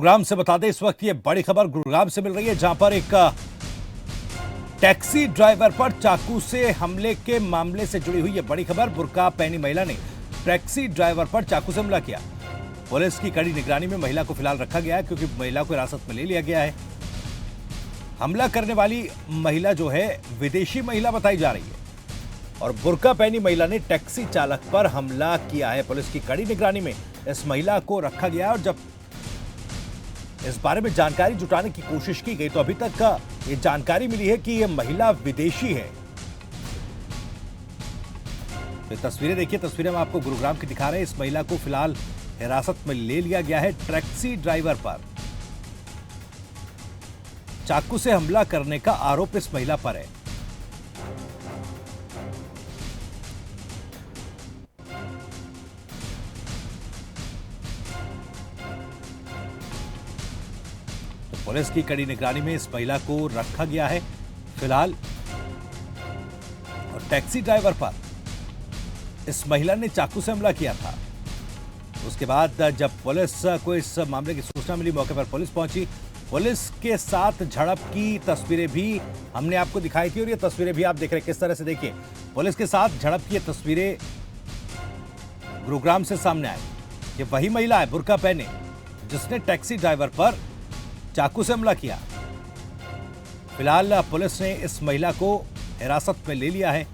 गुरुग्राम से बता दें, इस वक्त ये बड़ी खबर गुरुग्राम से मिल रही है, जहां पर एक टैक्सी ड्राइवर पर चाकू से हमले के मामले से जुड़ी हुई ये बड़ी खबर। बुर्का पहनी महिला ने टैक्सी ड्राइवर पर चाकू से हमला किया। पुलिस की कड़ी निगरानी में महिला को फिलहाल रखा गया है, क्योंकि महिला को हिरासत में ले लिया गया है। हमला करने वाली महिला जो है विदेशी महिला बताई जा रही है और बुर्का पहनी महिला ने टैक्सी चालक पर हमला किया है। पुलिस की कड़ी निगरानी में इस महिला को रखा गया है और जब इस बारे में जानकारी जुटाने की कोशिश की गई तो अभी तक ये जानकारी मिली है कि यह महिला विदेशी है। तो तस्वीरें देखिए, तस्वीरें हम आपको गुरुग्राम की दिखा रहे हैं। इस महिला को फिलहाल हिरासत में ले लिया गया है। टैक्सी ड्राइवर पर चाकू से हमला करने का आरोप इस महिला पर है। पुलिस की कड़ी निगरानी में इस महिला को रखा गया है फिलहाल। और टैक्सी ड्राइवर पर इस महिला ने चाकू से हमला किया था। उसके बाद जब पुलिस को इस मामले की सूचना मिली, मौके पर पुलिस पहुंची। पुलिस के साथ झड़प की तस्वीरें भी हमने आपको दिखाई थी और ये तस्वीरें भी आप देख रहे हैं किस तरह से। देखिए, पुलिस के साथ झड़प की ये तस्वीरें गुरुग्राम से सामने आई। ये वही महिला है बुर्का पहने जिसने टैक्सी ड्राइवर पर चाकू से हमला किया। फिलहाल पुलिस ने इस महिला को हिरासत में ले लिया है।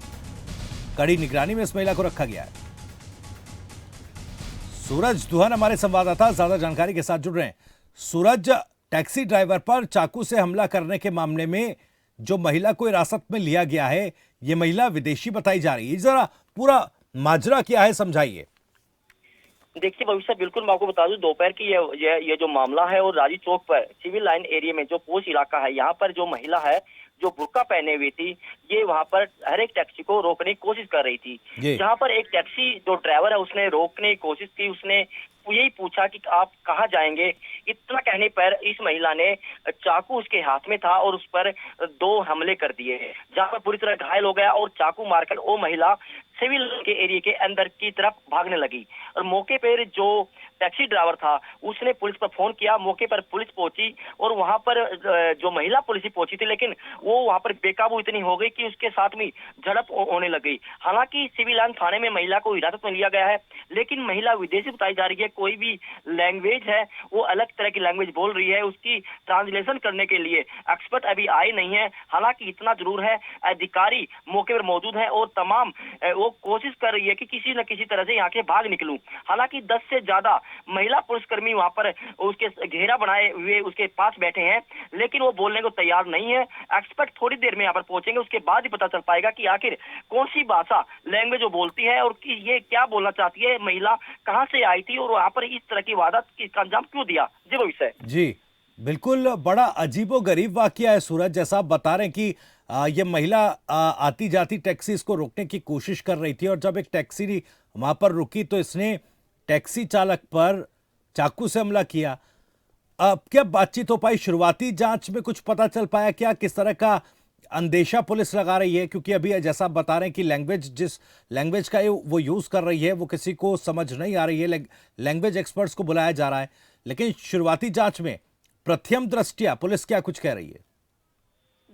कड़ी निगरानी में इस महिला को रखा गया है। सूरज दुहन हमारे संवाददाता ज्यादा जानकारी के साथ जुड़ रहे हैं। सूरज, टैक्सी ड्राइवर पर चाकू से हमला करने के मामले में जो महिला को हिरासत में लिया गया है, यह महिला विदेशी बताई जा रही है। जरा पूरा माजरा क्या है, समझाइए। देखिए भविष्य, बिल्कुल मैं आपको बता दूं, दोपहर की ये जो मामला है और राजी चौक पर सिविल लाइन एरिया में जो पोस्ट इलाका है, यहाँ पर जो महिला है जो बुर्का पहने हुई थी, ये वहाँ पर हर एक टैक्सी को रोकने की कोशिश कर रही थी। जहाँ पर एक टैक्सी जो ड्राइवर है उसने रोकने की कोशिश की, उसने यही पूछा कि आप कहाँ जाएंगे। इतना कहने पर इस महिला ने चाकू उसके हाथ में था और उस पर 2 हमले कर दिए, जहाँ पर पूरी तरह घायल हो गया और चाकू मारकर वो महिला सिविल के एरिया के अंदर की तरफ भागने लगी। और मौके पर जो टैक्सी ड्राइवर था उसने पुलिस पर फोन किया। मौके पर पुलिस पहुंची और वहां पर जो महिला पुलिस पहुंची थी, लेकिन वो वहां पर बेकाबू इतनी हो गई कि उसके साथ में झड़प होने लग गई। हालांकि सिविल लाइन थाने में महिला को हिरासत में लिया गया है, लेकिन महिला विदेशी बताई जा रही है। कोई भी लैंग्वेज है वो अलग तरह की लैंग्वेज बोल रही है, उसकी ट्रांसलेशन करने के लिए एक्सपर्ट अभी आए नहीं है। हालांकि इतना जरूर है, अधिकारी मौके पर मौजूद है और तमाम वो कोशिश कर रही है कि किसी न किसी तरह से यहाँ के भाग निकलूं। हालांकि 10 से ज्यादा महिला पुलिसकर्मी वहां पर उसके घेरा बनाए हुए उसके पास बैठे हैं, लेकिन वो बोलने को तैयार नहीं है। एक्सपर्ट थोड़ी देर में यहाँ पर पहुंचेंगे, उसके बाद ही पता चल पाएगा कि आखिर कौन सी भाषा लैंग्वेज वो बोलती है और कि ये क्या बोलना चाहती है, महिला कहां से आई थी और वहां पर इस तरह की वारदात का अंजाम क्यों दिया। जी भविष्य जी, बिल्कुल बड़ा अजीबोगरीब वाकया है सूरज। जैसा आप बता रहे हैं कि ये महिला आती जाती टैक्सी को रोकने की कोशिश कर रही थी और जब एक टैक्सी वहां पर रुकी तो इसने टैक्सी चालक पर चाकू से हमला किया। अब क्या बातचीत हो पाई? शुरुआती जांच में कुछ पता चल पाया क्या? किस तरह का अंदेशा पुलिस लगा रही है? क्योंकि अभी जैसा आप बता रहे हैं कि जिस लैंग्वेज का वो यूज कर रही है वो किसी को समझ नहीं आ रही है। लैंग्वेज एक्सपर्ट्स को बुलाया जा रहा है, लेकिन शुरुआती जांच में प्रथम दृष्टया पुलिस क्या कुछ कह रही है?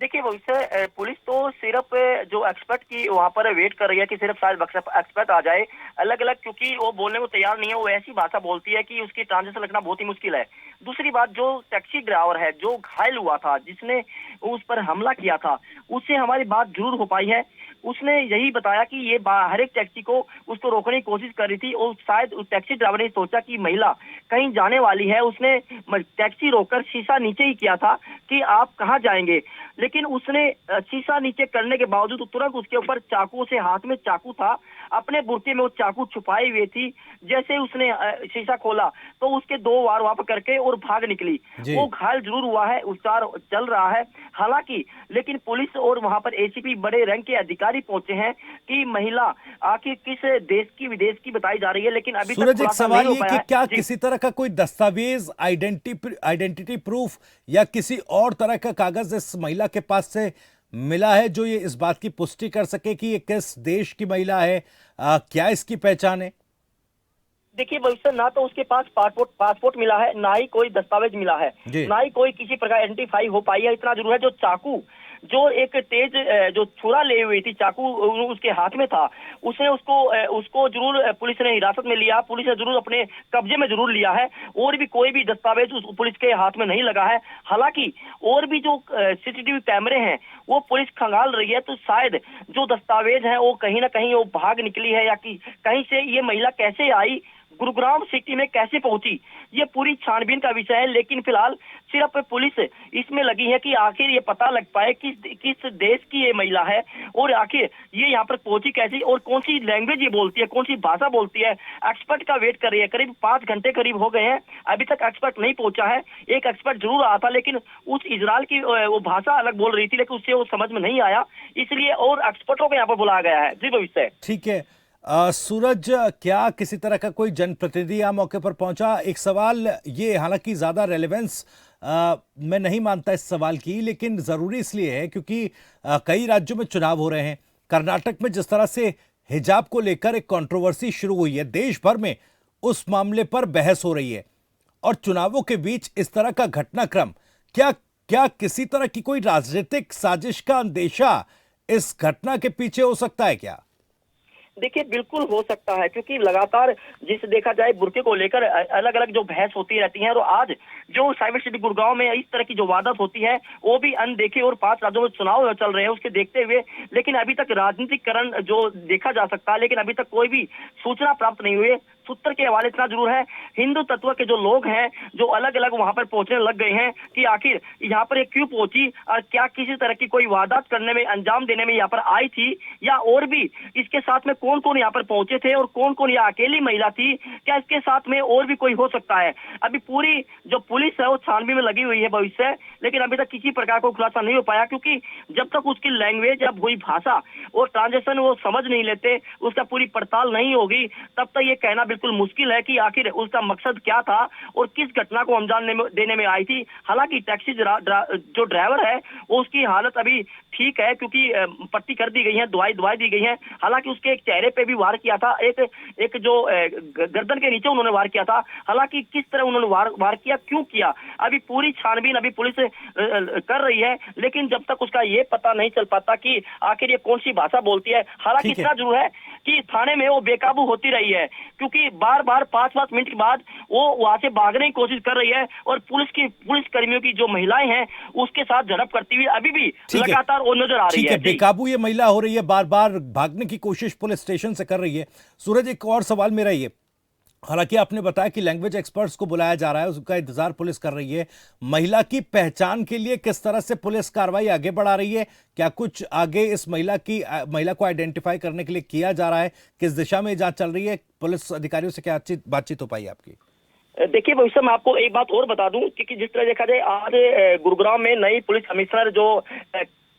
देखिए भविष्य, पुलिस तो सिर्फ जो एक्सपर्ट की वहां पर वेट कर रही है कि सिर्फ शायद एक्सपर्ट आ जाए अलग अलग, क्योंकि वो बोलने को तैयार नहीं है। वो ऐसी भाषा बोलती है कि उसकी ट्रांसलेशन लिखना बहुत ही मुश्किल है। दूसरी बात, जो टैक्सी ड्राइवर है जो घायल हुआ था, जिसने उस पर हमला किया था, उससे हमारी बात जरूर हो पाई है। उसने यही बताया कि ये हर एक टैक्सी को उसको रोकने की कोशिश कर रही थी और शायद उस टैक्सी ड्राइवर ने सोचा कि महिला कहीं जाने वाली है। उसने टैक्सी रोककर शीशा नीचे ही किया था कि आप कहाँ जाएंगे, लेकिन उसने शीशा नीचे करने के बावजूद तुरंत उसके ऊपर चाकू से, हाथ में चाकू था, अपने बुर्के में वो चाकू छुपाई हुई थी। जैसे उसने शीशा खोला तो उसके 2 वार वहां पर करके और भाग निकली। वो घायल जरूर हुआ है, उपचार चल रहा है हालांकि, लेकिन पुलिस और वहां पर एसीपी बड़े रैंक के अधिकारी पहुंचे हैं कि महिला आखिर किस देश की विदेश की बताई जा रही है, लेकिन अभी सूरज, तक एक सवाल ये कि क्या जी। किसी तरह का कोई दस्तावेज, आइडेंटिटी प्रूफ या किसी और तरह का कागज इस महिला के पास से मिला है जो ये इस बात की पुष्टि कर सके कि ये किस देश की महिला है? क्या इसकी पहचान है? देखिए भविष्य, ना तो उसके पास पासपोर्ट मिला है, ना ही कोई दस्तावेज मिला है, जी। ना ही कोई किसी प्रकार आइडेंटिफाई हो पाई है। इतना जरूर है, जो चाकू, जो एक तेज जो छुरा ले हुई थी, चाकू उसके हाथ में था, उसने उसको जरूर पुलिस ने हिरासत में लिया, पुलिस ने जरूर अपने कब्जे में जरूर लिया है। और भी कोई भी दस्तावेज उस पुलिस के हाथ में नहीं लगा है। हालांकि और भी जो सीसीटीवी कैमरे हैं वो पुलिस खंगाल रही है, तो शायद जो दस्तावेज है वो कहीं ना कहीं वो भाग निकली है, या कि कहीं से ये महिला कैसे आई, गुरुग्राम सिटी में कैसे पहुंची, ये पूरी छानबीन का विषय है। लेकिन फिलहाल सिर्फ पुलिस इसमें लगी है कि आखिर ये पता लग पाए किस देश की ये महिला है, और आखिर ये यहाँ पर पहुंची कैसे, और कौन सी लैंग्वेज ये बोलती है, कौन सी भाषा बोलती है। एक्सपर्ट का वेट कर रही है, करीब 5 घंटे करीब हो गए हैं, अभी तक एक्सपर्ट नहीं पहुंचा है। एक एक्सपर्ट जरूर आया था, लेकिन उस इजराइल की वो भाषा अलग बोल रही थी, लेकिन उससे वो समझ में नहीं आया, इसलिए और एक्सपर्टों को यहाँ पर बुलाया गया है। जी भविष्य। ठीक है। सूरज, क्या किसी तरह का कोई जनप्रतिनिधि यहाँ मौके पर पहुंचा? एक सवाल ये, हालांकि ज्यादा रेलेवेंस मैं नहीं मानता इस सवाल की, लेकिन जरूरी इसलिए है क्योंकि कई राज्यों में चुनाव हो रहे हैं। कर्नाटक में जिस तरह से हिजाब को लेकर एक कंट्रोवर्सी शुरू हुई है, देश भर में उस मामले पर बहस हो रही है, और चुनावों के बीच इस तरह का घटनाक्रम, क्या क्या किसी तरह की कोई राजनीतिक साजिश का अंदेशा इस घटना के पीछे हो सकता है क्या? देखिए बिल्कुल हो सकता है, क्योंकि लगातार जिस देखा जाए बुर्के को लेकर अलग अलग जो बहस होती रहती है, और आज जो साइबर सिटी गुड़गांव में इस तरह की जो वारदात होती है वो भी अनदेखे, और 5 राज्यों में चुनाव चल रहे हैं उसके देखते हुए, लेकिन अभी तक राजनीतिकरण जो देखा जा सकता है, लेकिन अभी तक कोई भी सूचना प्राप्त नहीं हुई। सूत्र के हवाले इतना जरूर है, हिंदू तत्व के जो लोग हैं जो अलग अलग वहां पर पहुंचने लग गए हैं कि आखिर यहाँ पर ये क्यों पहुंची, और क्या किसी तरह की कोई वारदात करने में, अंजाम देने में यहाँ पर आई थी, या और भी इसके साथ में कौन कौन यहाँ पर पहुंचे थे, और कौन कौन यह अकेली महिला थी, क्या इसके साथ में और भी कोई हो सकता है। अभी पूरी जो पुलिस है वो छानबीन में लगी हुई है भविष्य, लेकिन अभी तक किसी प्रकार का खुलासा नहीं हो पाया, क्योंकि जब तक उसकी लैंग्वेज या कोई भाषा और ट्रांजेक्शन वो समझ नहीं लेते, उसका पूरी पड़ताल नहीं होगी, तब तक ये कहना बिल्कुल मुश्किल है कि आखिर उसका मकसद क्या था और किस घटना को अंजाम देने में आई थी। हालांकि टैक्सी जो ड्राइवर है वो उसकी हालत अभी ठीक है, क्योंकि पट्टी कर दी गई है, दवाई दी गई है। हालांकि उसके एक चेहरे पे भी वार किया था, एक जो गर्दन के नीचे उन्होंने वार किया था। हालांकि किस तरह उन्होंने वार किया, क्यों किया, अभी पूरी छानबीन अभी पुलिस कर रही है, लेकिन जब तक उसका ये पता नहीं चल पाता कि आखिर ये कौन सी भाषा बोलती है। हालांकि इतना जरूर है कि थाने में वो बेकाबू होती रही है, क्योंकि बार बार 5-5 मिनट के बाद वो वहां से भागने की कोशिश कर रही है, और पुलिस कर्मियों की जो महिलाएं हैं उसके साथ झड़प करती हुई अभी भी लगातार वो नजर आ रही है। ठीक है, बेकाबू ये महिला हो रही है, बार बार भागने की कोशिश पुलिस स्टेशन से कर रही है। सूरज, एक और सवाल मेरा ये, हालांकि आपने बताया कि लैंग्वेज एक्सपर्ट्स को बुलाया जा रहा है, उसका इंतजार पुलिस कर रही है, महिला की पहचान के लिए किस तरह से पुलिस कार्रवाई आगे बढ़ा रही है? क्या कुछ आगे इस महिला को आइडेंटिफाई करने के लिए किया जा रहा है? किस दिशा में जांच चल रही है? पुलिस अधिकारियों से क्या बातचीत हो पाई आपकी? देखिए भविष्य, मैं आपको एक बात और बता दूं कि जिस तरह देखा जाए आज गुरुग्राम में नई पुलिस कमिश्नर जो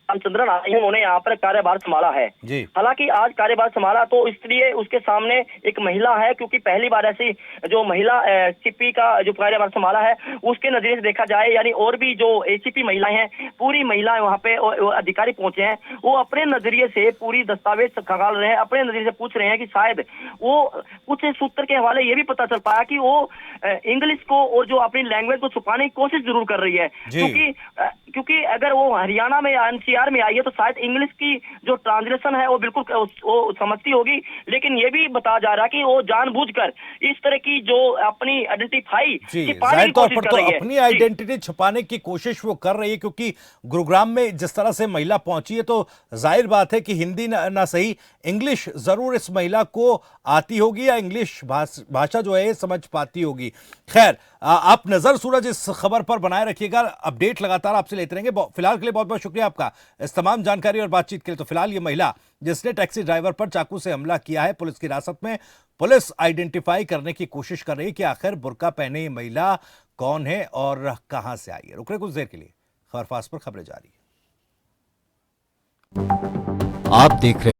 रामचंद्रन आई है, उन्होंने यहाँ पर कार्यभार संभाला है। हालांकि आज कार्यभार संभाला तो इसलिए उसके सामने एक महिला है, क्योंकि पहली बार ऐसी जो महिला सीपी का जो कार्यभार संभाला है उसके नजरिए से देखा जाए, यानी और भी जो एसीपी महिलाएं हैं, पूरी महिलाएं वहां पे अधिकारी पहुंचे हैं, वो अपने नजरिए से पूरी दस्तावेज खंगाल रहे हैं, अपने नजरिए से पूछ रहे हैं कि शायद वो कुछ सूत्र के हवाले ये भी पता चल पाया कि वो इंग्लिश को और जो अपनी लैंग्वेज को छुपाने की कोशिश जरूर कर रही है, क्योंकि अगर वो हरियाणा में या एनसीआर में आई है तो शायद इंग्लिश की जो ट्रांसलेशन है वो बिल्कुल वो समझती होगी, लेकिन ये भी बताया जा रहा है कि वो जानबूझकर इस तरह की जो अपनी आइडेंटिफाई जाहिर तौर पर तो अपनी आइडेंटिटी छुपाने की कोशिश वो कर रही है, क्योंकि गुरुग्राम में जिस तरह से महिला पहुंची है तो जाहिर बात है कि हिंदी ना सही इंग्लिश जरूर इस महिला को आती होगी, या इंग्लिश भाषा जो है समझ पाती होगी। खैर, आप नजर सूरज इस खबर पर बनाए रखिएगा, अपडेट लगातार आपसे लेते रहेंगे। फिलहाल के लिए बहुत बहुत शुक्रिया आपका इस तमाम जानकारी और बातचीत के लिए। तो फिलहाल ये महिला जिसने टैक्सी ड्राइवर पर चाकू से हमला किया है पुलिस की हिरासत में। पुलिस आइडेंटिफाई करने की कोशिश कर रही है कि आखिर बुर्का पहने ये महिला कौन है और कहां से आई है। रुक रहे कुछ देर के लिए, खबर फास्ट पर खबरें जारी है। आप देख रहे